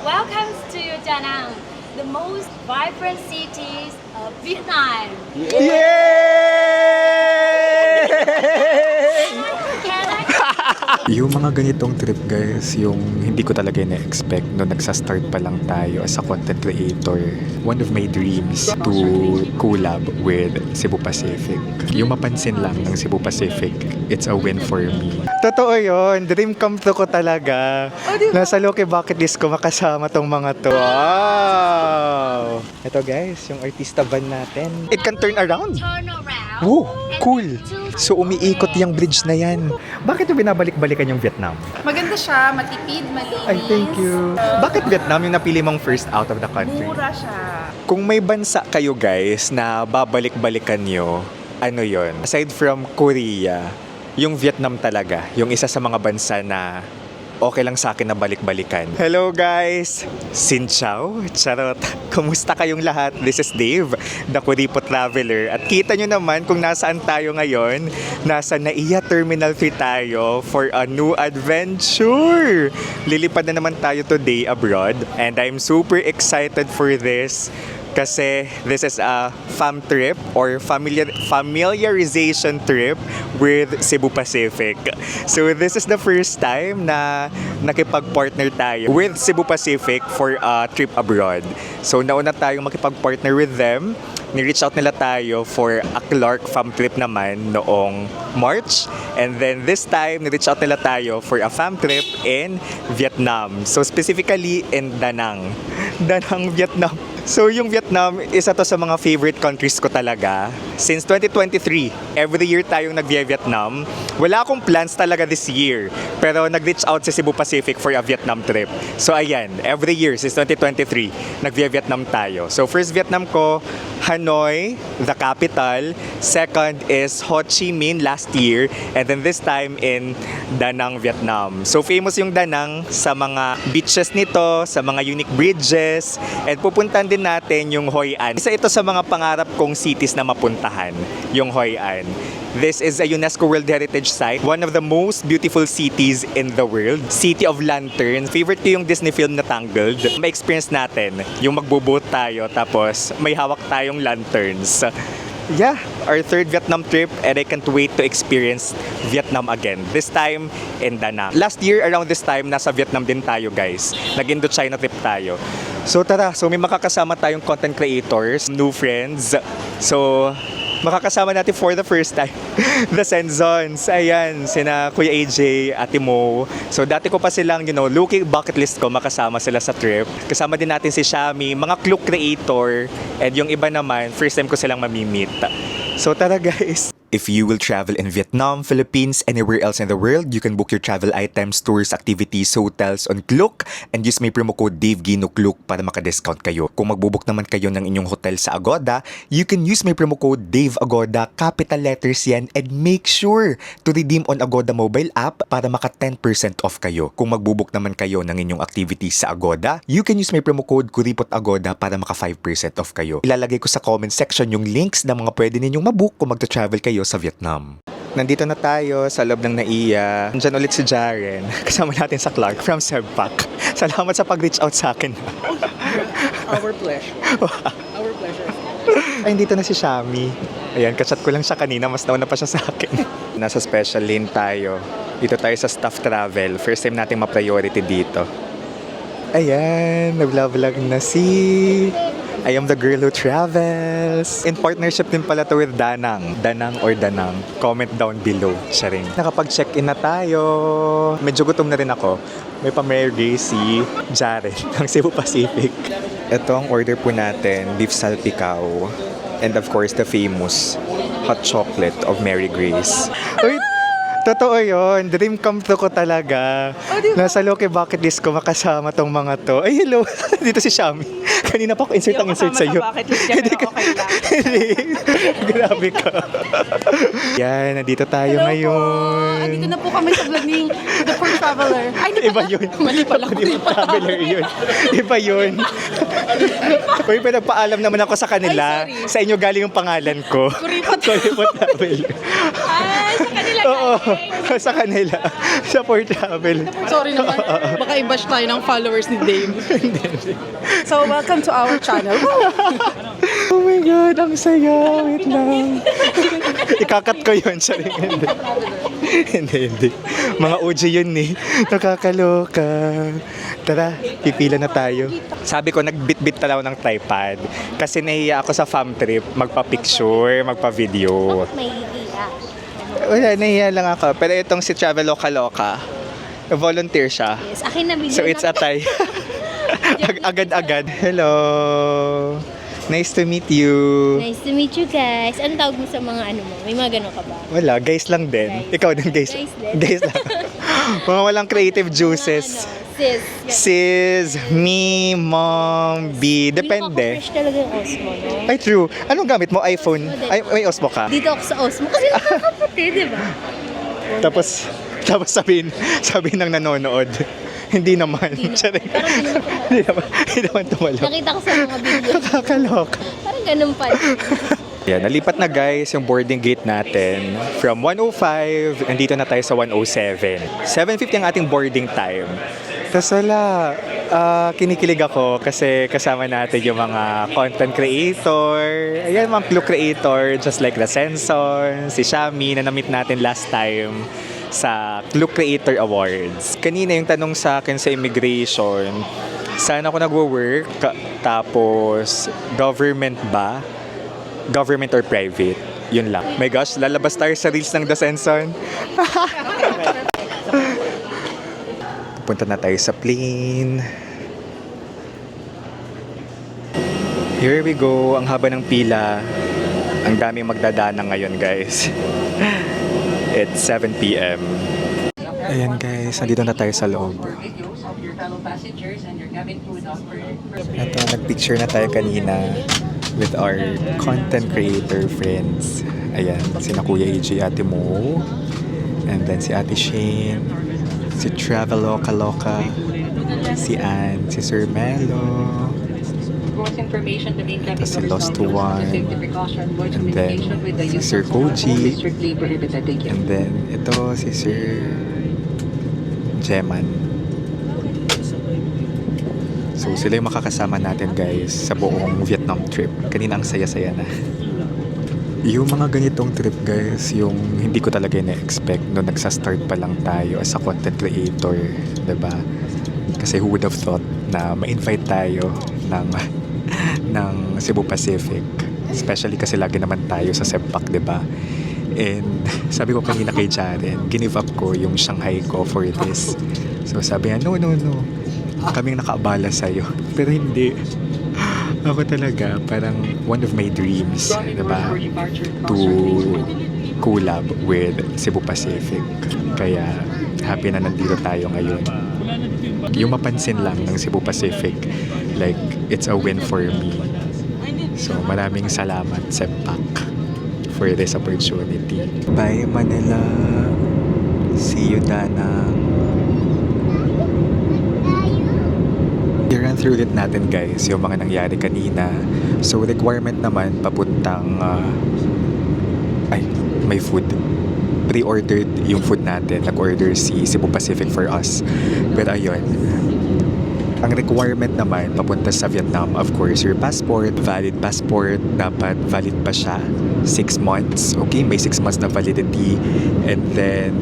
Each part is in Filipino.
Welcome to Da Nang, the most vibrant cities of Vietnam. Can I Yung mga ganitong trip guys, yung hindi ko talaga na-expect nung nagsa-start pa lang tayo as a content creator. One of my dreams to collab with Cebu Pacific. Yung mapansin lang ng Cebu Pacific, it's a win for me. Totoo yun, dream come true ko talaga. Nasa Loki bucket list ko makasama tong mga to. Wow! Ito guys, yung artista van natin. It can turn around. turn around? Oh, and cool. then to So umiikot yung bridge na yan. Bakit yung binabalik-balikan yung Vietnam? Maganda siya, matipid, malinis. Ay, thank you. Bakit Vietnam yung napili mong first out of the country? Mura siya. Kung may bansa kayo guys na babalik-balikan nyo, ano yon? Aside from Korea, yung Vietnam talaga, yung isa sa mga bansa na okay lang sa akin na balik-balikan. Hello guys! Xin chào! Charot! Kumusta kayong lahat? This is Dave, the Kuripo Traveler. At kita nyo naman kung nasaan tayo ngayon. Nasa Naiya Terminal 3 tayo for a new adventure! Lilipad na naman tayo today abroad. And I'm super excited for this. Kasi this is a fam trip or familiarization trip with Cebu Pacific. So this is the first time na nakipag-partner tayo with Cebu Pacific for a trip abroad. So nauna tayong makipag-partner with them. Ni-reach out nila tayo for a Clark fam trip naman noong March. And then this time, ni-reach out nila tayo for a fam trip in Vietnam. So specifically in Da Nang. Da Nang, Vietnam. So yung Vietnam, isa to sa mga favorite countries ko talaga. Since 2023, every year tayong nag-Vietnam. Wala akong plans talaga this year. Pero nag-reach out sa Cebu Pacific for a Vietnam trip. So ayan, every year since 2023, nag-Vietnam tayo. So first Vietnam ko, Hanoi, the capital. Second is Ho Chi Minh last year. And then this time in Da Nang, Vietnam. So famous yung Da Nang sa mga beaches nito, sa mga unique bridges. And pupuntahan din natin yung Hoi An. Isa ito sa mga pangarap kong cities na mapuntahan, yung Hoi An. This is a UNESCO World Heritage Site, one of the most beautiful cities in the world. City of Lanterns. Favorite ko yung Disney film na Tangled. May experience natin, yung magbo-boat tayo tapos may hawak tayong lanterns. Yeah, our third Vietnam trip and I can't wait to experience Vietnam again. This time in Da Nang. Last year around this time, nasa Vietnam din tayo guys. Nag-Indochina trip tayo. So tara, so may makakasama tayong content creators, new friends. So makakasama natin for the first time the Senzons. Ayan, sina Kuya AJ, Ate Mo. So dati ko pa silang, looking bucket list ko, makasama sila sa trip. Kasama din natin si Shami, mga clue creator. And yung iba naman, first time ko silang mamimit. So tara guys. If you will travel in Vietnam, Philippines, anywhere else in the world, you can book your travel items, tours, activities, hotels on Klook and use my promo code DaveGinoKlook para maka-discount kayo. Kung magbubook naman kayo ng inyong hotel sa Agoda, you can use my promo code DaveAgoda, capital letters yan, and make sure to redeem on Agoda mobile app para maka 10% off kayo. Kung magbubook naman kayo ng inyong activities sa Agoda, you can use my promo code KuripotAgoda para maka 5% off kayo. Ilalagay ko sa comment section yung links ng mga pwede ninyong mabook kung magta-travel kayo sa Vietnam. Nandito na tayo sa loob ng Naiya. Nandiyan ulit si Jaren. Kasama natin sa Clark from Serpac. Salamat sa pag-reach out sa akin. Our pleasure. Our pleasure. Ay, dito na si Shami. Ayan, kachat ko lang siya kanina. Mas nauna pa siya sa akin. Nasa special lane tayo. Dito tayo sa staff travel. First time natin ma-priority dito. Ayan, nag-vlog na si... I am the girl who travels. In partnership din pala to with Danang. Danang or Danang. Comment down below. Sharing. Nakapag-check-in na tayo. Medyo gutom na rin ako. May pa-Mary si Jared ng Cebu Pacific. Ito ang order po natin. Beef salpicao. And of course, the famous hot chocolate of Mary Grace. Uy! Totoo yun. Dream come true ko talaga. Nasa Loki bucket list ko makasama tong mga to. Ay, hello. Dito si Shami. Kanina pa ako insert sa'yo. Bakit hindi ka okay lang? Hindi. Grabe ka. Yan, nandito tayo ngayon. Andito na po kami sa vlog ni The Poor Traveler. Ay, di Iba pala. yun. Mali pala. Di ba traveler yun? Iba yun. Uy, pinagpaalam naman ako sa kanila. Ay, sorry. Sa inyo galing yung pangalan ko. Kuripot. Kuripot Traveler. Ay, sa kanila Oo, sa kanila. Sa for travel. Sorry naman. Baka i-bash tayo ng followers ni Dave. So, welcome to our channel. Oh my God, ang saya. Wait lang. Ikakat ko yun. Sorry, hindi. Hindi. Mga OG yun eh. Nakakaloka. Tara, pipila na tayo. Sabi ko, nagbit-bit talaw ng tripod. Kasi nahiya ako sa fam trip, magpa-picture, magpa-video. May hihiya. Wala, nahiya lang ako. Pero itong si Traveloka Loka, volunteer siya. Yes, akin na bilhin. So it's a tie. Agad-agad. Hello. Nice to meet you. Nice to meet you guys. Anong tawag mo sa mga ano mo? May mga ganun ka ba? Wala, guys lang din. Guys. Ikaw din, guys. Guys din. Guys lang. Mga walang creative juices. Sis. Sis, me, mom, B. Depende. Fresh talaga yung Osmo, no? Ay, true. Anong gamit mo? iPhone? Ay, may Osmo ka? Dito ako sa Osmo. Kasi nakakapatid, di ba? Tapos sabihin ng nanonood. Hindi naman. Charing. Hindi naman tumalo. Nakita ko sa mga video. Nakakaloka. Parang ganun pa. Yan, nalipat na guys yung boarding gate natin. From 105, nandito na tayo sa 107. 7:50 ang ating boarding time. Tapos wala, kinikilig ako kasi kasama natin yung mga content creator. Ayan, mga clue creator, just like the Senson, si Shami na na-meet natin last time sa Clue Creator Awards. Kanina yung tanong sa akin sa immigration, saan ako nagwo-work? Tapos, government ba? Government or private? Yun lang. My gosh, lalabas tayo sa reels ng The Senson. Punta na tayo sa plane. Here we go. Ang haba ng pila. Ang daming magdadaanan ngayon, guys. It's 7 p.m. Ayan guys, nandito na tayo sa loob. Ito, nagpicture na tayo kanina with our content creator friends. Ayan, sina Kuya AJ, Ate Mo, and then si Ate Shane, si Traveloka Loka, si Ann, si Sir Melo, Kasi si Lost to One, and then si Sir Koji, and then ito si Sir Jeman. So sila yung makakasama natin guys sa buong Vietnam trip. Kanina ang saya-saya na. Yung mga ganitong trip guys, yung hindi ko talaga na-expect nung nagsa-start pa lang tayo as a content creator, 'di ba? Kasi who would have thought na ma-invite tayo ng Cebu Pacific. Especially kasi lagi naman tayo sa Sepak, 'di ba? And sabi ko kanina kay Jaren, give up ko yung Shanghai ko for this. So sabi niya, no. Kaming nakaabala sa'yo. Pero hindi. Ako talaga, parang one of my dreams, 'di ba? To collab with Cebu Pacific. Kaya happy na nandito tayo ngayon. Yung mapansin lang ng Cebu Pacific, like, it's a win for me. So, maraming salamat, Sepak, for this opportunity. Bye, Manila. See you, Danang. I-run through ulit natin, guys, yung mga nangyari kanina. So, requirement naman, papuntang, may food. Pre-ordered yung food natin. Nag-order si Cebu Pacific for us. Pero ayun, ang requirement naman papunta sa Vietnam, of course, your passport, valid passport, dapat valid pa siya 6 months. Okay, may 6 months na validity. And then,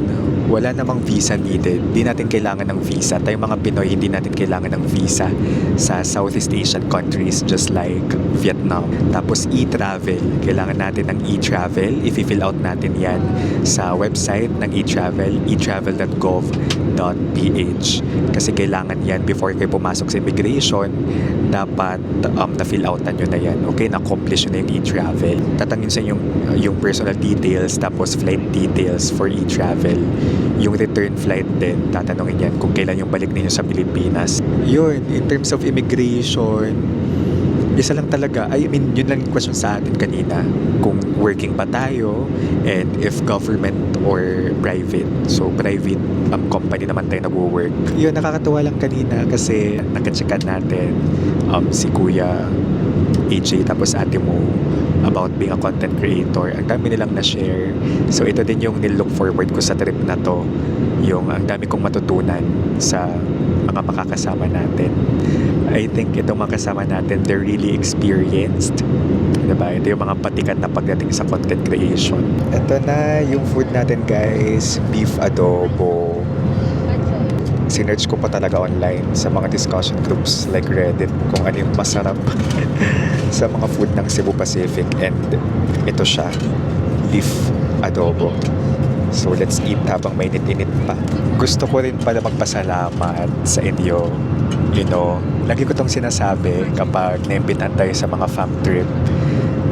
wala namang visa needed. Hindi natin kailangan ng visa. Tayong mga Pinoy, hindi natin kailangan ng visa sa Southeast Asian countries just like Vietnam. Tapos e-travel. Kailangan natin ng e-travel. I-fill out natin yan sa website ng e-travel, etravel.gov.ph. Kasi kailangan yan before kayo pumasok sa immigration, dapat na-fill outan nyo na yan. Okay, na-accomplish nyo na yung e-travel. Tatangin sa yung personal details, tapos flight details for e-travel. Yung return flight din, tatanungin yan kung kailan yung balik ninyo sa Pilipinas. Yun, in terms of immigration, isa lang talaga, yun lang yung question sa atin kanina, kung working pa tayo and if government or private. So private company naman tayo nag-work. Yun, nakakatuwa lang kanina kasi nakacheckan natin si Kuya AJ tapos Ate Mo about being a content creator. Ang dami nilang na-share. So ito din yung nilook forward ko sa trip na to. Yung ang dami kong matutunan sa mga makakasama natin. I think itong mga kasama natin, they're really experienced. Diba? Ito yung mga patikat na pagdating sa content creation. Ito na yung food natin guys. Beef adobo. Sinerch ko pa talaga online sa mga discussion groups like Reddit kung ano yung masarap sa mga food ng Cebu Pacific, and ito siya, beef adobo. So let's eat habang mainit-init pa. Gusto ko rin pala magpasalamat sa inyo. You know, lagi ko tong sinasabi kapag naimbitahan tayo sa mga fam trip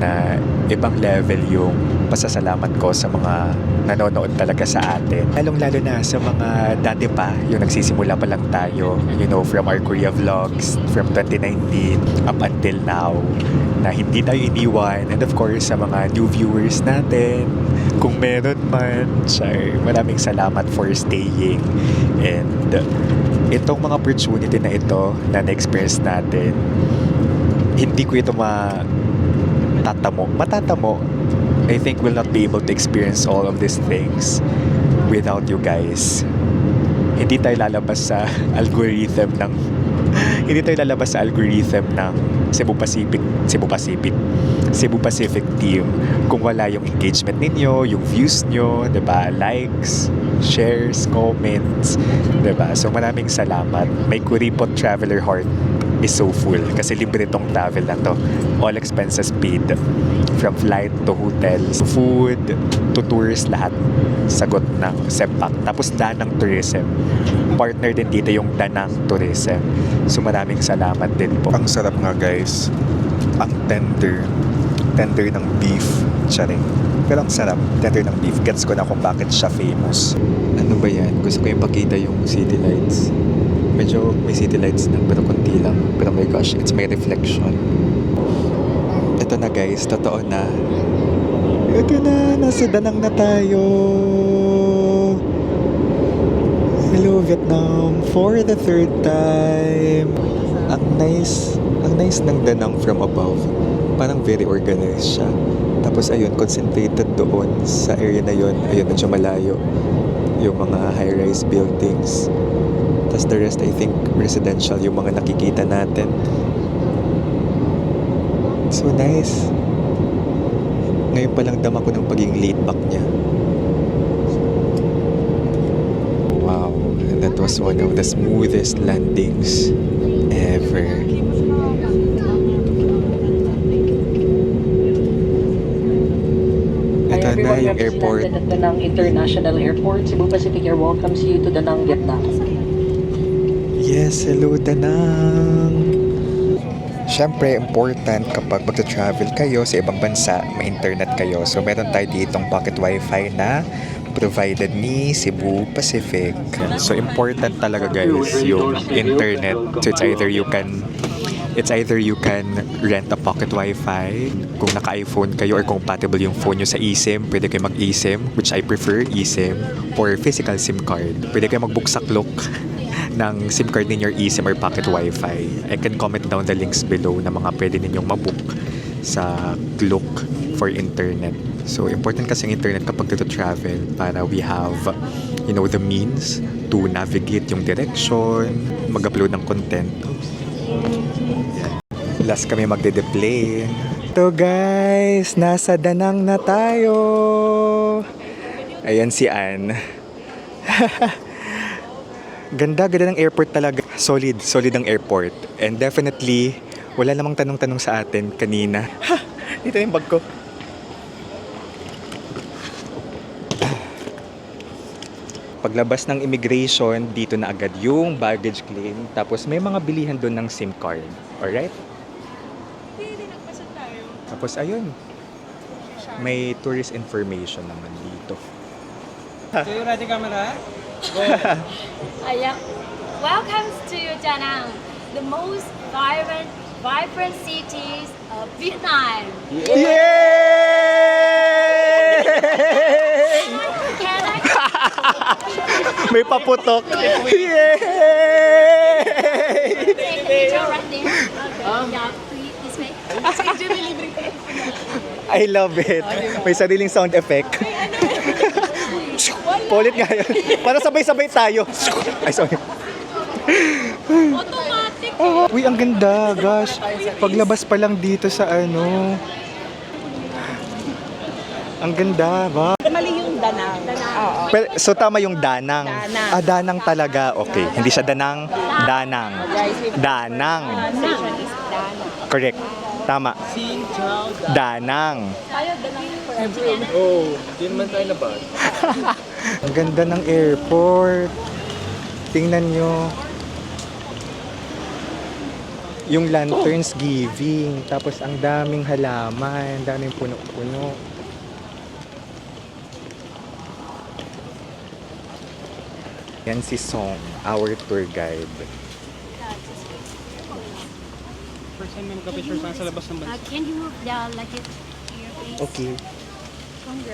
na ibang level yung pasasalamat ko sa mga nanonood talaga sa atin. Lalong-lalo na sa mga dati pa, yung nagsisimula pa lang tayo, you know, from our Korea vlogs from 2019 up until now, na hindi tayo iniwan. And of course, sa mga new viewers natin, kung meron man, maraming salamat for staying. And itong mga opportunity na ito na na-experience natin, hindi ko ito matatamo. I think we'll not be able to experience all of these things without you guys. Hindi tayo lalabas sa algorithm ng Cebu Pacific team kung wala yung engagement ninyo, yung views nyo, 'di ba? Likes, shares, comments, 'di ba? So maraming salamat. May kuripot traveler heart is so full kasi libre tong travel na to. All expenses paid. From flight to hotels, food, to tours, lahat. Sagot ng SEPAC. Tapos Danang Tourism. Partner din dito yung Danang Tourism. So maraming salamat din po. Ang sarap nga guys. Ang tender ng beef. Charing. Pero ang sarap. Tender ng beef. Gets ko na kung bakit siya famous. Ano ba yan? Gusto ko yung pakita yung city lights. Medyo may city lights na pero konti lang. Pero my gosh, it's my reflection. Ito na guys, totoo na. Ito na, nasa Danang na tayo. Hello Vietnam, for the third time. Ang nice ng Danang from above. Parang very organized siya. Tapos ayun, concentrated doon sa area na yun. Ayun, medyo malayo. Yung mga high-rise buildings. Tapos the rest, I think, residential yung mga nakikita natin. So nice. Ngayon pa lang dama ko ng pagiging laid back niya. Wow. And that was one of the smoothest landings ever. Ito na yung airport. At Danang International Airport, Cebu Pacific Air welcomes you to Danang, Vietnam. Yes, hello Danang. Siyempre, important kapag magta-travel kayo sa ibang bansa, may internet kayo. So, meron tayo ditong pocket wifi na provided ni Cebu Pacific. So, important talaga guys yung internet. So, it's either you can rent a pocket wifi kung naka-iPhone kayo or compatible yung phone nyo sa eSIM. Pwede kayo mag-eSIM, which I prefer eSIM, or physical SIM card. Pwede kayo mag-book-saklok ng SIM card ninyo, eSIM or pocket wifi. I can comment down the links below na mga pwede ninyong mabook sa Klook for internet. So, important kasi ang internet kapag dito travel para we have, you know, the means to navigate yung direction, mag-upload ng content. Yan. Last kami magde-deplay. So guys, nasa Danang na tayo. Ayan si Ann. Ganda ng airport talaga. Solid ang airport. And definitely, wala namang tanong-tanong sa atin kanina. Dito yung bag ko. Paglabas ng immigration, dito na agad yung baggage claim. Tapos may mga bilihan doon ng SIM card. Alright? Hindi, nagpasok tayo. Tapos ayun. May tourist information naman dito. So you ready, camera? Welcome to Danang, the most vibrant cities of Vietnam. Yay! Can I? May paputok. Yay! Take a picture right there. Okay. Yeah, please. I love it. May sariling sound effect. Paulit nga yun. Para sabay-sabay tayo. Ay, sorry. Automatic. Uy, ang ganda, gosh. Paglabas pa lang dito sa ano. Ang ganda, ba? Mali yung danang. Oo. Pero, so tama yung danang. Danang. Ah, danang talaga. Okay. Hindi siya danang. Danang. Danang. Pronunciation is danang. Correct. Tama. Danang. Tayo, danang for everyone. Oh, di naman tayo labas. Ang ganda ng airport. Tingnan nyo. Yung lanterns giving. Tapos ang daming halaman. Daming puno-puno. Yan si Song, our tour guide. First time na magka-picture sa labas ng bansa. Can you move down like it here, please? Okay.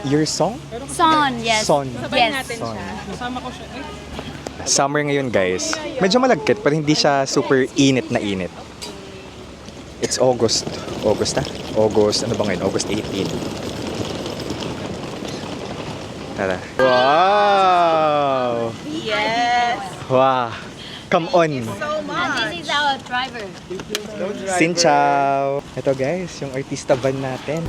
Your Song? Son, yes. Son. Yes. Son. Kasama ko siya. Ay, Summer ngayon guys. Medyo malagkit pero hindi siya super init na init. It's August. August na? August, ano ba ngayon? August 18. Tara. Wow! Yes. Wow! Come on! So much. And this is our driver. Xin chào! Ito guys, yung artista van natin.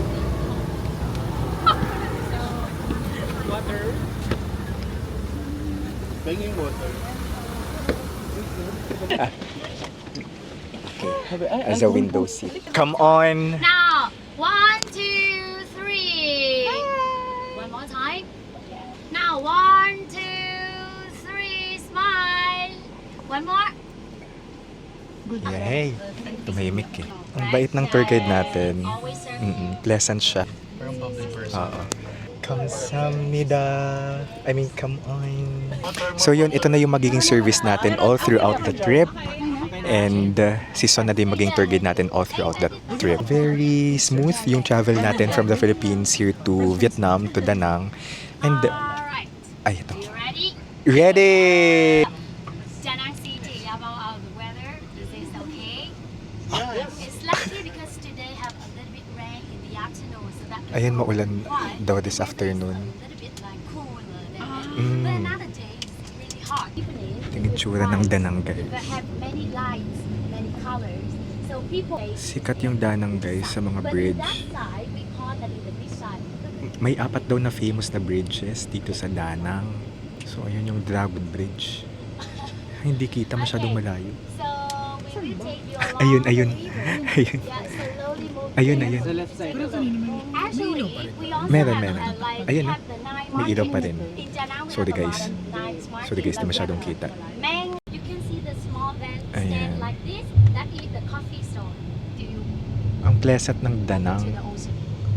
banging water. As a window seat. Come on! Now, 1, 2, 3. One more time. Now, 1, 2, 3. Smile. One more. Yay! Tumahimik eh. Ang bait ng tour guide natin. Always serve Pleasant siya. Oo. Kamsahamnida. I mean, come on. So yun, ito na yung magiging service natin all throughout the trip. And si Son na din maging tour guide natin all throughout the trip. Very smooth yung travel natin from the Philippines here to Vietnam, to Da Nang. And, Alright. ay, ito. You ready? Ready! Da Nang City, about the weather. Is this okay? It's lucky because today have a little bit rain in the afternoon. So that Ayan, maulan daw this It's afternoon. a little bit like cooler than Mm. But another day it's really hot. Evening, Ito yung itsura ng Da Nang guys. but have many lights, many colors. So people Sikat yung Da Nang guys sa mga but in bridge. that side, we call that in the beach side. May 4 daw na famous na bridges dito sa Da Nang. So ayun yung Dragon Bridge. Hindi kita masyadong malayo. So we will take you along Ayun, the ayun. river. Ayun. Yeah, slowly move Ayun, there. ayun. Sa left side. Actually, we also Meron, have, meron. like, Ayun, have the nine may ilaw pa markings. rin. In Danang, we Sorry, have a guys. lot of nine markings, Sorry guys, di like masyadong that. kita. Meng, you can see the small van Ayan. stand like this. That is the coffee store. Do you Ang pleasant ng Da to Nang. the ocean?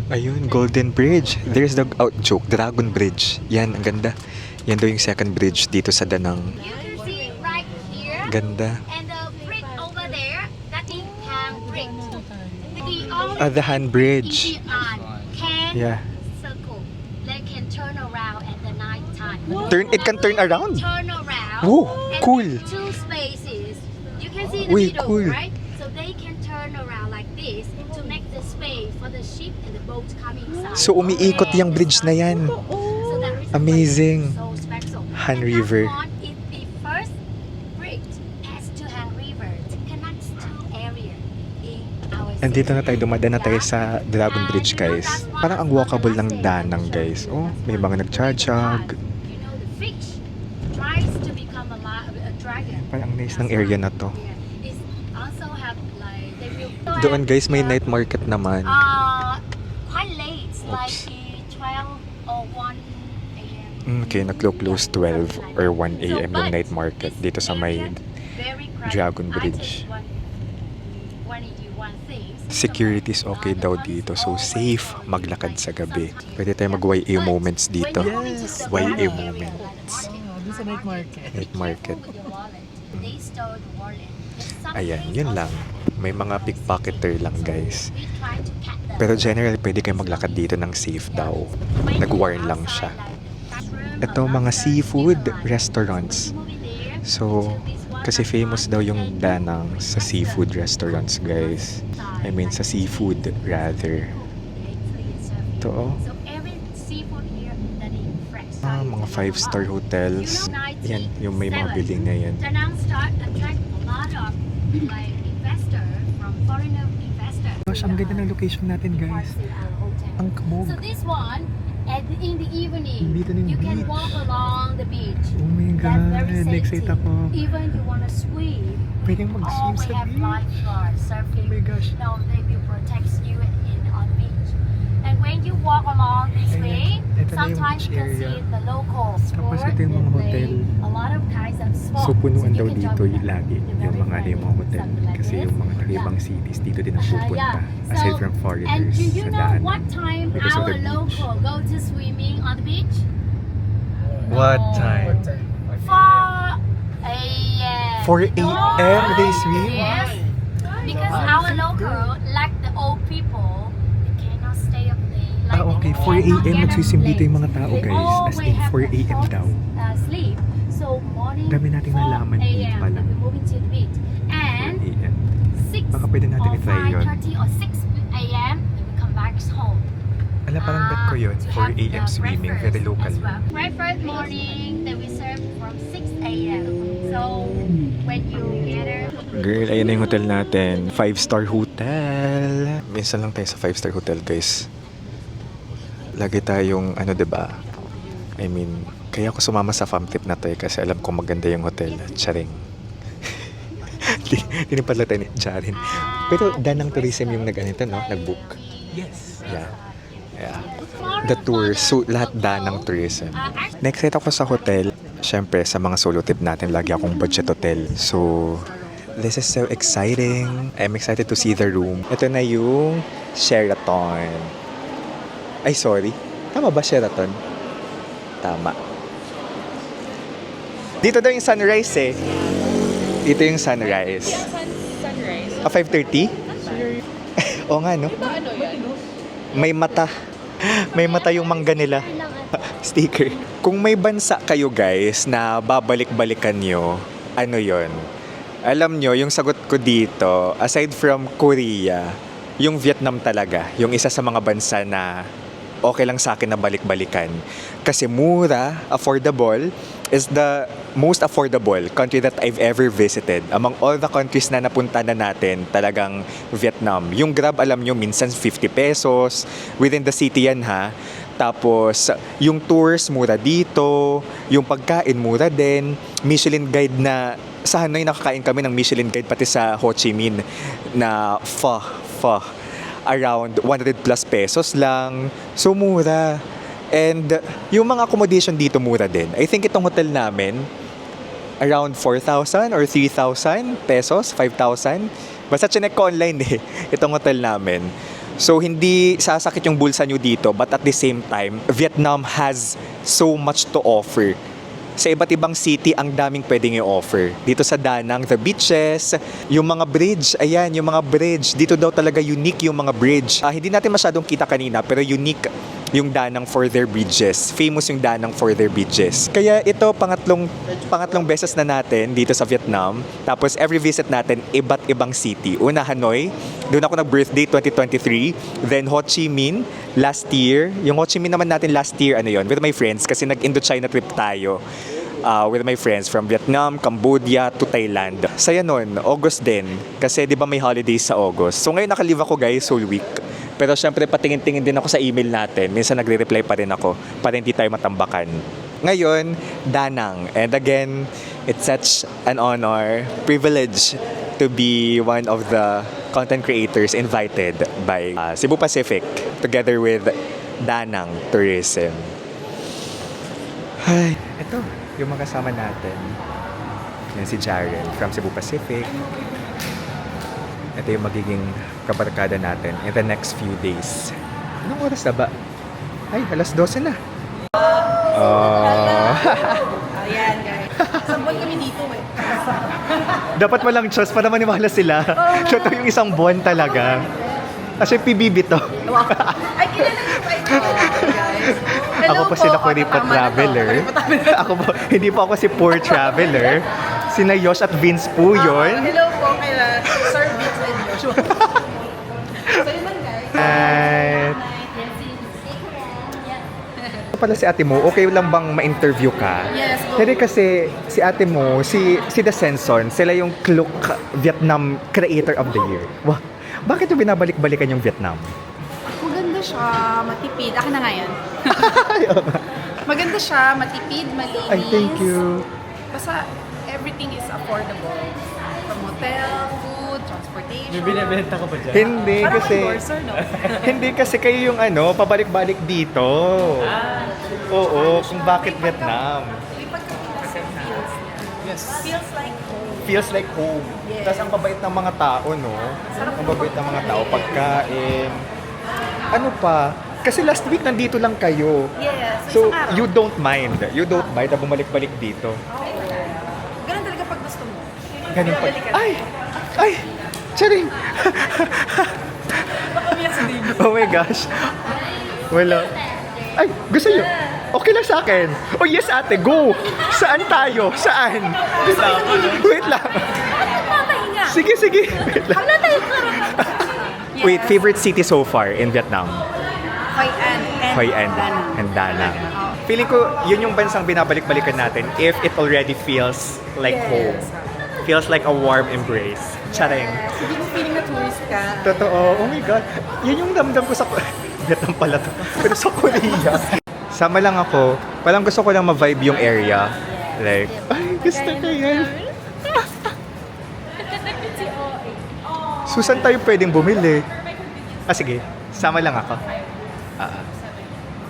Ayun, Golden Bridge. There's the joke, Dragon Bridge. Yan, ang ganda. Yan daw yung second bridge dito sa Da Nang. You can see right here. Ganda. And the brick over there, that is hand brick. The only The hand bridge. can Yeah. circle. They can turn around at the night time. It can turn around. Turn around. Woo, and cool. then two spaces. You can see the Uy, middle, cool. right? So they can turn around like this to make the space for the ship and the boat coming inside. So umiikot yung bridge na yan. So that is Amazing. so special. Han And River. That one is the first bridge pass to Han River to connect two area in our And dito na city. tayo, dumadaan na tayo sa Dragon Bridge guys. Parang ang walkable ng Da Nang guys. Oh, may mga nagchachag. You know the fish tries to become a dragon. Parang nice ng area na to. Yeah. It's also have like they will Doon guys, may night market naman. quite late, like 12 or 1 a.m. Okay, nag-close 12 or 1 a.m. yung night market dito sa may Dragon Bridge. Securities okay daw dito, so safe maglakad sa gabi. Pwede tayo mag-YA moments dito. YA moments. Doon sa night market. Night market. Ayan, yun lang. May mga pickpocketer lang guys. Pero generally, pwede kayo maglakad dito ng safe daw. Nag-warn lang siya. Ito, mga seafood restaurants. So, Kasi famous daw yung Danang sa seafood restaurants, guys. I mean, sa seafood, rather. Ito, oh. So every seafood here that is fresh. Mga 5-star hotels. Yan, yung may mga building na yan. Danang start attract a lot of like investor from foreigner investor. Gosh, ang ganda ng location natin, guys. Ang kabog. So this one, in the evening, Dito na yung you can beach. walk along the beach. Oh my That's very God, safety. excited ako. Even you wanna swim, Pwedeng mag-swim we sa have beach. lifeguards surfing. Oh my gosh. No, they will protect you on the beach. And when you walk along this Ayan, way, ito na yung sometimes beach you can area. see the locals. Tapos sport, ito yung mga they play hotel. A lot of kinds of sports. So punuan you daw can dito join them. lagi They're yung very mga friendly, hotel. something like Kasi this. yung mga taga-ibang cities dito din ang pupunta. Yeah. Aside So, from And foreigners do you sa know daan. what time Because of our the beach. local go to swimming on the beach? What No. time? 4 a.m. 4 a.m. they swim? Yes. Because our local, like the old people, they cannot stay up late. Like Okay. they 4 cannot a.m. get up nagsisim dito yung mga late. tao, They guys. As always in have 4 to a.m. daw. Sleep. So morning, Dami nating 4 nalaman dito a.m. pala. We'll be moving to the beach. 4 And a.m. 6 Baka pwede natin or i-try yun. 5:30 or 6 a.m. we will come back home. Alam, parang bet ko yun. To 4 have, a.m. swimming. breakfast Very local. as well. Breakfast morning that we serve from 6 a.m. So when you gather, Girl, ayan na yung hotel natin. 5-star hotel. Minsan lang tayo sa 5-star hotel, guys. Lagi tayong, ano, 'di ba? I mean, kaya ako sumama sa fam trip na to kasi alam ko maganda yung hotel. Charing. Tinipad tayo ni Charin. Pero Danang Tourism yung nag-anito, no? Nag-book. Yes. Yeah. Yeah. The tour, so lahat Danang Tourism. Na-excite ako sa hotel. Siyempre, sa mga solo trip natin, lagi akong budget hotel. So, this is so exciting. I'm excited to see the room. Ito na yung Sheraton. Ay, sorry. Tama ba Sheraton? Tama. Dito daw yung sunrise eh. Dito yung sunrise. Sunrise. 5:30? Oo nga, no? Ano yan? May mata. May mata yung mangga nila. Sticker. Kung may bansa kayo guys na babalik-balikan nyo, ano yon? Alam nyo, yung sagot ko dito, aside from Korea, yung Vietnam talaga, yung isa sa mga bansa na okay lang sa akin na balik-balikan. Kasi mura, affordable, is the most affordable country that I've ever visited. Among all the countries na napunta na natin, talagang Vietnam. Yung Grab, alam nyo, minsan 50 pesos. Within the city yan ha. Tapos, yung tours, mura dito. Yung pagkain, mura din. Michelin guide na, sa Hanoi nakakain kami ng Michelin guide pati sa Ho Chi Minh na pho. Around 100 plus pesos lang. So, mura. And yung mga accommodation dito mura din. I think itong hotel namin, around 4,000 or 3,000 pesos, 5,000. Basta chinek ko online eh, itong hotel namin. So, hindi sasakit yung bulsa nyo dito, but at the same time, Vietnam has so much to offer. Sa iba't ibang city, ang daming pwedeng i-offer. Dito sa Danang, the beaches, yung mga bridge, ayan, yung mga bridge. Dito daw talaga unique yung mga bridge. Hindi natin masyadong kita kanina, pero unique yung Danang for their bridges. Famous yung Danang for their bridges. Kaya ito, pangatlong beses na natin dito sa Vietnam. Tapos every visit natin, iba't ibang city. Una, Hanoi. Doon ako nag-birthday 2023. Then Ho Chi Minh last year. Yung Ho Chi Minh naman natin last year, ano yon, with my friends. Kasi nag-Indochina trip tayo. With my friends from Vietnam, Cambodia to Thailand. Saya nun, August din. Kasi di ba may holidays sa August. So ngayon nakalive ako guys, whole week. Pero syempre patingin-tingin din ako sa email natin. Minsan nagre-reply pa rin ako para hindi tayo matambakan. Ngayon, Danang. And again, it's such an honor, privilege to be one of the content creators invited by Cebu Pacific together with Danang Tourism. Hi. Ito, yung mga kasama natin. Yan si Jaren from Cebu Pacific. Ito yung magiging kabarkada natin in the next few days. Anong oras na ba? Ay, alas 12 na. Ayan, guys. Sabon kami dito eh. Dapat walang choice para maniwala sila. Ito yung isang buwan talaga. Kasi PBB to. Ay, kilala niyo ba ito, guys? Ako po si Nakuripo Traveler. Ako po, hindi po ako si Poor Traveler. Sina Yosh at Vince po yun. Hello po kay Sir Vince and Joshua. So yun lang guys. At pala si ate mo, okay lang bang ma-interview ka? Yes, go. Kasi kasi si ate mo, si The Senson, sila yung Klook Vietnam Creator of the Year. Wah, bakit yung binabalik-balikan yung Vietnam? Maganda siya, matipid. Akin na nga yan. Maganda siya, matipid, malinis. Ay, thank you. Basta everything is affordable. From hotel, food, transportation. May binibenta ka ba dyan? Hindi Parang kasi endorser, no? hindi kasi kayo yung pabalik-balik dito. Oo, kung bakit Vietnam. May pagkakita feels. Yes. Feels like home. Feels like home. Yes. Tapos ang babait ng mga tao, no? Ang babait ng mga tao, pagkain. Ano pa? Kasi last week nandito lang kayo. Yes. So, isang araw. you don't mind. You don't mind na bumalik-balik dito. Ganun talaga pag gusto mo. Ganun pa. Balik ka. Ay! Ay! Charing! Baka umiyak si David. Oh my gosh. Wala. Ay, gusto nyo? Okay lang sa akin. Oh yes ate, go! Saan tayo? Saan? Wait lang. Papahinga. Sige, sige. Wait lang. Wala tayong Wait, favorite city so far in Vietnam? Hoi An and Hoi An Da Nang. and Da Nang. Feeling ko, yun yung bansang binabalik-balikan natin if it already feels like home. Feels like a warm embrace. Charing. Hindi mo feeling na tourist ka. Totoo. Oh my God. Yun yung damdam ko sa... Vietnam pala to. Pero sa Korea. Sama lang ako. Parang gusto ko lang ma-vibe yung area. Like, ay, gusto ko yan. Susan tayo pwedeng bumili. Ah, sige. Sama lang ako.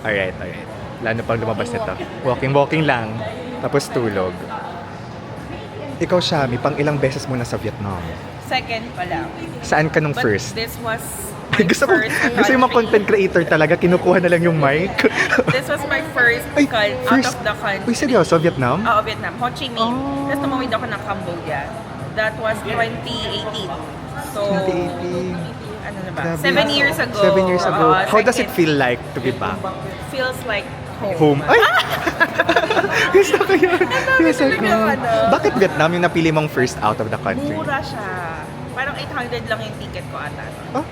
Alright. Lalo pang lumabas nito. Walking lang. Tapos tulog. Ikaw, Shami, pang ilang beses mo na sa Vietnam? Second pa lang. Saan ka nung But first? this was my Gusto ko, first gusto yung mga country. content creator talaga, kinukuha na lang yung mic. This was my first Ay, out of the country. Uy, seryoso, Vietnam? Oo, Vietnam. Ho Chi Minh. Oh. Tapos tumawid ako ng Cambodia. That was 2018. So, 2018. ano na ba? Grabe. 7 years ago. 7 years ago. How does it second- feel like to be back? Feels like home. Home? Ay! Gusto ko yun. Feels like talaga, home. ano? Bakit Vietnam yung napili mong first out of the country? Mura siya. Parang 800 lang yung ticket ko ata. Ah,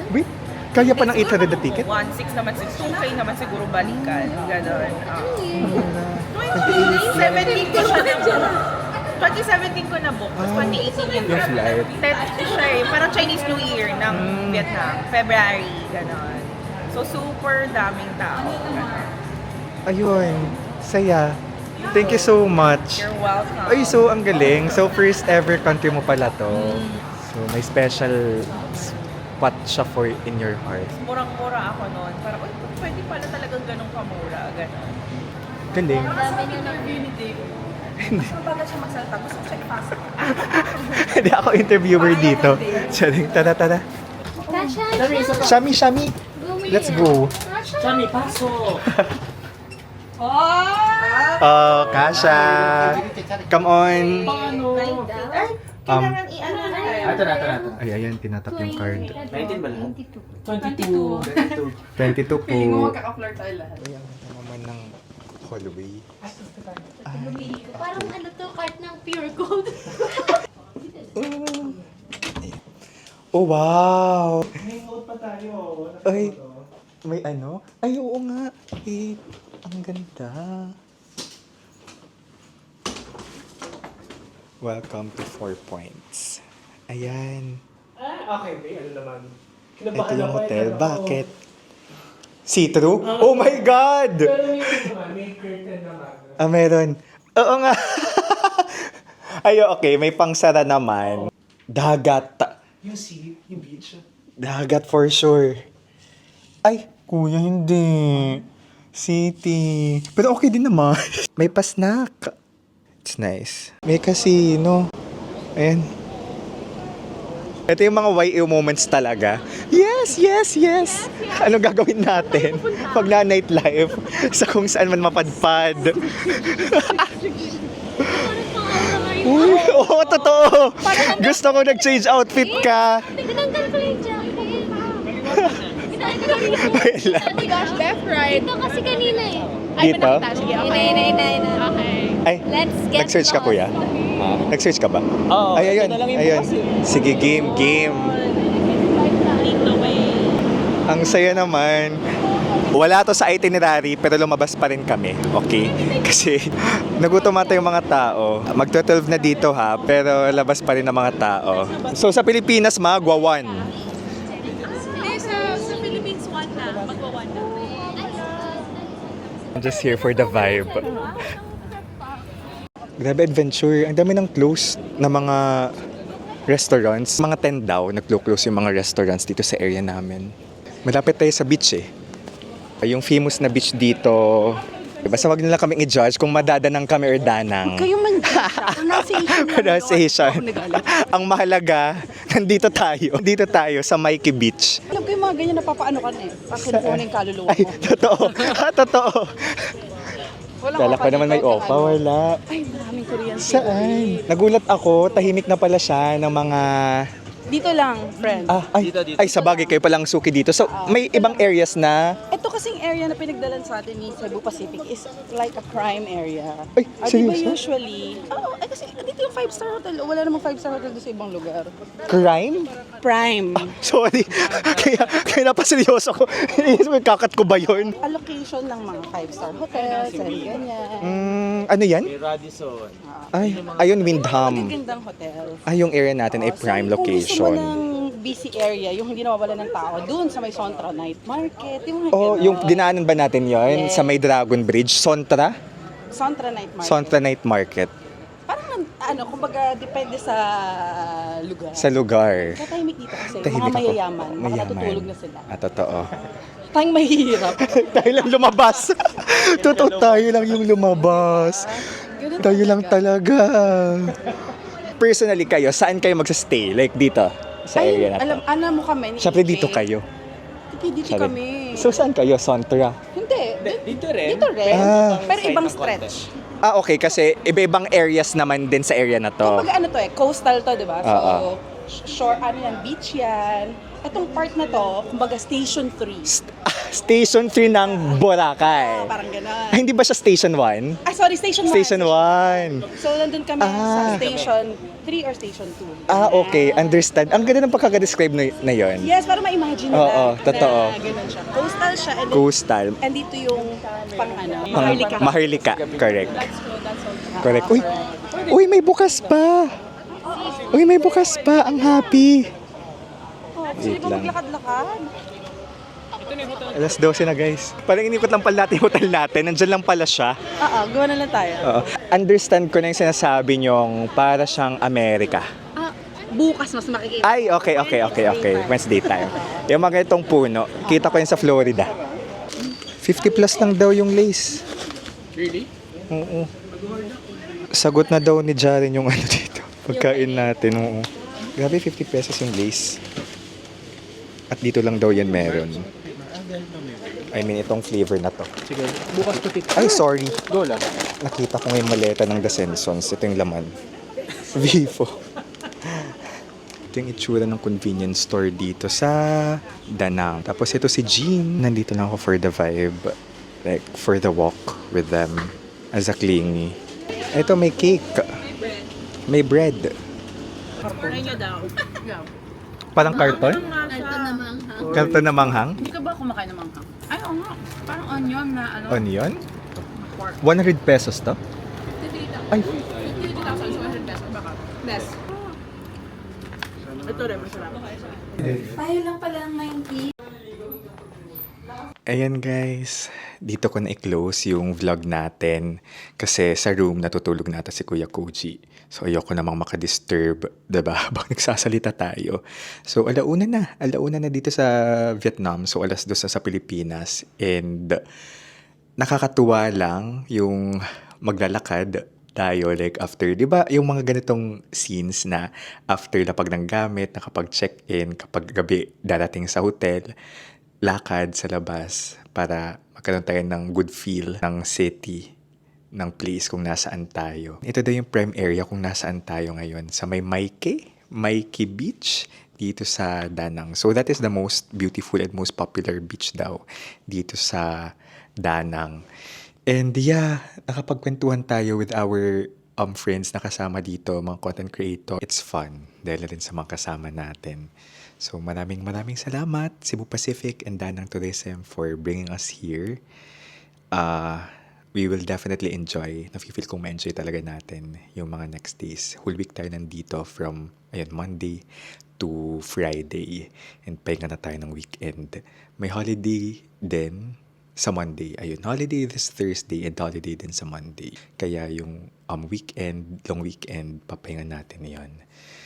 wait. Kaya pa ng 800 na ticket? 1.6 naman, 2K naman siguro balikan. Ganon. 2017 ko siya na 2017 ko na book. Tapos 2018 yung Yung flight. 10 siya eh. Parang Chinese New Year ng Vietnam. February. Ganon. So super daming tao. Ganon. Ayun. Saya. Thank you so much. You're welcome. Ay, so ang galing. So first ever country mo pala to. So may special spot siya for in your heart. Murang-mura ako noon. Parang, uy, pwede pala talagang ganun kamura. Ganon. Galing. Ang bagal siya magsalita. Gusto ko siya ipasok. Hindi ako interviewer dito. Charing, tara. Kasha, Shami. Let's go. Chami, pasok! Oh, Kasha. Come on. Kailangan i-ano na tayo. Ito na. Ay, ayan, tinatap yung card. 19 ba lang? 22. 22 po. Feeling mo magkaka-flirt tayo lahat. Ay, ang ganda naman ng hallway. parang ano to, cart ng pure gold. Oh, wow. May note pa tayo. Ay, may ano? Ay, oo nga. Eh, ang ganda. Welcome to 4 Points. Ayan. Okay, babe. Ano naman? Ito yung hotel. Bakit? See-through? Oh my God! Pero yung naman, may curtain naman. Ah, meron. Oo nga. Ay, okay. May pangsara naman. Dagat. Yung sea, yung beach. Dagat for sure. Ay, kuya, hindi. City. Pero okay din naman. May pa-snack. It's nice. May casino. Ayan. Ito yung mga YO moments talaga. Yes! Anong gagawin natin? Pag na nightlife, sa kung saan man mapadpad. Uy, oo, totoo. Gusto ko nag-change outfit ka. Tinanggal ko yung jacket. Wait lang. Oh my gosh, left, right. Ito kasi kanina eh. Ay, Dito? may nakita. Sige, okay. Okay. Ay, Let's get nag-search ka lost. kuya? Nag-search ka ba? Oo, Ay, ayun. ito na lang yung Ayun. bukas eh. Sige, game. Ang saya naman. Wala to sa itinerary pero lumabas pa rin kami, okay? Kasi nagutom ata yung mga tao. Magto-12 na dito ha, pero labas pa rin ang mga tao. So sa Pilipinas, magwa 1. Sa Philippines, 1 na. Magwa 1 na. I'm just here for the vibe. Grabe adventure. Ang dami ng close na mga restaurants. Mga 10 daw, nag-close yung mga restaurants dito sa area namin. Malapit tayo sa beach eh. Yung famous na beach dito, basta wag nila kaming i-judge kung madadanang kami or danang. Kayo man pronunciation. Pronunciation. Ang mahalaga, nandito tayo. Dito tayo sa Mikey Beach. Alam ko yung mga ganyan napapaano ka na eh. Pakinukuha na yung kaluluwa Ay, mo. totoo. Totoo. Walang Kala ko opa naman may dito, opa, wala. Ay, maraming Korean Saan? Nagulat ako, tahimik na pala siya ng mga... Dito lang, friend. Ay, sa bagay kayo palang suki dito. So, may ibang areas na... Ito kasing area na pinagdalan sa atin ni Cebu Pacific is like a crime area. Ay, Di ba seryoso? usually? Oo, ay kasi dito yung 5-star hotel. Wala namang 5-star hotel doon sa ibang lugar. Crime? Prime. Sorry. kaya napaseryoso ko. Inis mo, kakat ko ba yun? Allocation ng mga 5-star hotels and ganyan. Ano yan? Radisson. Ay, ayun, Windham. Magagandang hotel. Ay, yung area natin ay prime Kung gusto mo location. ng busy area, yung hindi nawawala ng tao, doon sa may Sontra Night Market, yung mga Oh, ganon. yung dinaanan ba natin yon Yes. sa may Dragon Bridge? Sontra? Sontra Night Market. Sontra Night Market. Parang kumbaga, depende sa lugar. Sa lugar. Kaya tahimik dito kasi, Tahimik mga ako. mayayaman, baka natutulog na sila. Totoo. Tayong mahihirap. tayo lang lumabas. Totoo, tayo lang yung lumabas. Ganun Tayo lang talaga. Personally kayo, saan kayo magsastay? Like dito? Sa Ay, area na to? alam mo kami ni Siyempre AJ. dito kayo. Dito Sabi. kami. So saan kayo? Sontra? Hindi. Dito rin. Dito rin. Ah. Pero ibang stretch. Okay, kasi iba-ibang areas naman din sa area na to. Kumbaga ano to eh, coastal to, di ba? So, Oo. shore, ano yan, beach yan. Itong part na to, kumbaga Station 3. Station 3 ng Boracay. Parang gano'n. Ay, hindi ba siya Station 1? Ah, sorry, Station 1. Station 1. So, nandun kami sa Station 3 or Station 2. Okay, understand. Ang ganda ng pagkaka-describe na yon. Yes, para ma-imagine nila. Oo, totoo. Na gano'n siya. Coastal siya. And then, Coastal. and dito yung Maharlika. Maharlika, correct. Let's go, that's all. Correct. Uy, may bukas pa. Uy, may bukas pa. Ang happy. Sige Wait pa lang. maglakad-lakad. Alas 12 na guys. Parang inikot lang pala natin yung hotel natin. Nandyan lang pala siya. Oo, gawa na lang tayo. Oo. Understand ko na yung sinasabi nyong para siyang Amerika. Bukas mas makikita. Ay, okay. Wednesday time. Yung mga itong puno, kita ko yun sa Florida. 50 plus lang daw yung lace. Really? Oo. Sagot na daw ni Jaren yung ano dito. Pagkain natin, oo. Grabe, 50 pesos yung lace. At dito lang daw yan meron. I mean, itong flavor na to. Sige, bukas to tip. Ay, sorry. Go lang. Nakita ko ngayon maleta ng The Sensons. Ito yung laman. Vivo. Ito yung itsura ng convenience store dito sa Danang. Tapos ito si Jean. Nandito lang ako for the vibe. Like, for the walk with them. As a clingy. Ito may cake. May bread. Order nyo daw. Parang karton? Karton na manghang? Hindi ka ba kumakain ng manghang? Ay, oo nga. Parang onion na ano. Onion? 100 pesos to? Ay, 100 pesos baka. Best. Ito rin, masarap. Tayo lang pala ng 90. ayan guys, dito ko na i-close yung vlog natin kasi sa room natutulog nata si Kuya Koji. So ayoko namang makadisturb, diba? Habang nagsasalita tayo. So alauna na dito sa Vietnam. So 2:00 sa Pilipinas. And nakakatuwa lang yung maglalakad tayo like after, di ba yung mga ganitong scenes na after lapag ng gamit, nakapag-check-in, kapag gabi darating sa hotel, lakad sa labas para magkaroon tayo ng good feel ng city, ng place kung nasaan tayo. Ito daw yung prime area kung nasaan tayo ngayon. Sa may Mikey Beach dito sa Danang. So that is the most beautiful and most popular beach daw dito sa Danang. And yeah, nakapagkwentuhan tayo with our friends na kasama dito, mga content creator. It's fun dahil na din sa mga kasama natin. So maraming salamat Cebu Pacific and Danang Tourism for bringing us here. We will definitely enjoy. Nafe-feel kong ma-enjoy talaga natin yung mga next days. Whole week tayo nandito from Monday to Friday. And pahinga na tayo ng weekend. May holiday din sa Monday. Ayun, holiday this Thursday and holiday din sa Monday. Kaya yung weekend, long weekend, papahinga natin yon.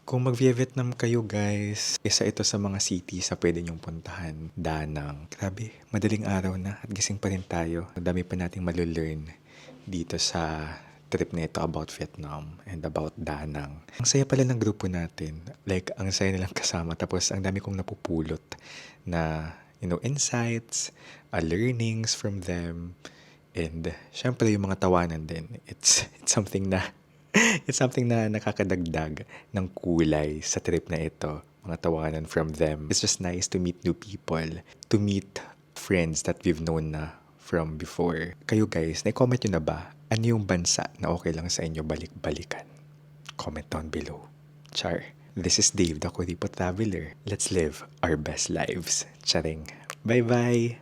Kung mag-Vietnam kayo guys, isa ito sa mga cities na pwede nyong puntahan. Danang. Grabe, madaling araw na at gising pa rin tayo. Ang dami pa nating malulearn dito sa trip na ito about Vietnam and about Danang. Ang saya pala ng grupo natin. Like, ang saya nilang kasama. Tapos, ang dami kong napupulot na, insights, learnings from them. And, syempre, yung mga tawanan din. It's something na nakakadagdag ng kulay sa trip na ito. Mga tawanan from them. It's just nice to meet new people. To meet friends that we've known na from before. Kayo guys, na-comment nyo na ba? Ano yung bansa na okay lang sa inyo balik-balikan? Comment down below. Char. This is Dave, the Kuripo Traveler. Let's live our best lives. Charing. Bye-bye!